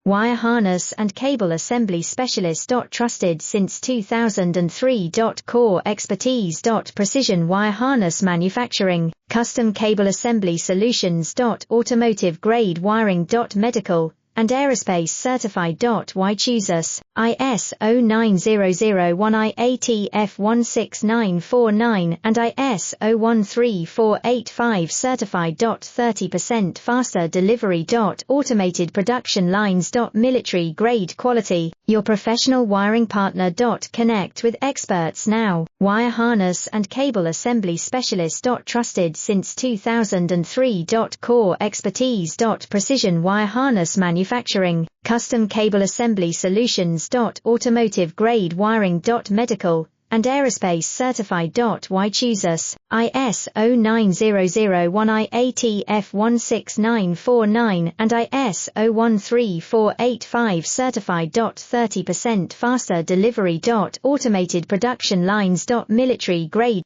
Wire harness and cable assembly specialist. Trusted since 2003. Core expertise. Precision wire harness manufacturing, custom cable assembly solutions. Automotive grade wiring. Medical and aerospace certified. Why choose us? ISO 9001 IATF 16949 and ISO 13485 certified. 30% faster delivery. Automated production lines. Military grade quality, your professional wiring partner. Connect with experts now. Wire harness and cable assembly specialist. Trusted since 2003. Core expertise. Precision wire harness manufacturing, custom cable assembly solutions. Automotive grade wiring. Medical and aerospace certified. Why choose us? ISO 9001 IATF 16949 and ISO 13485 certified. 30% faster delivery. Automated production lines. Military grade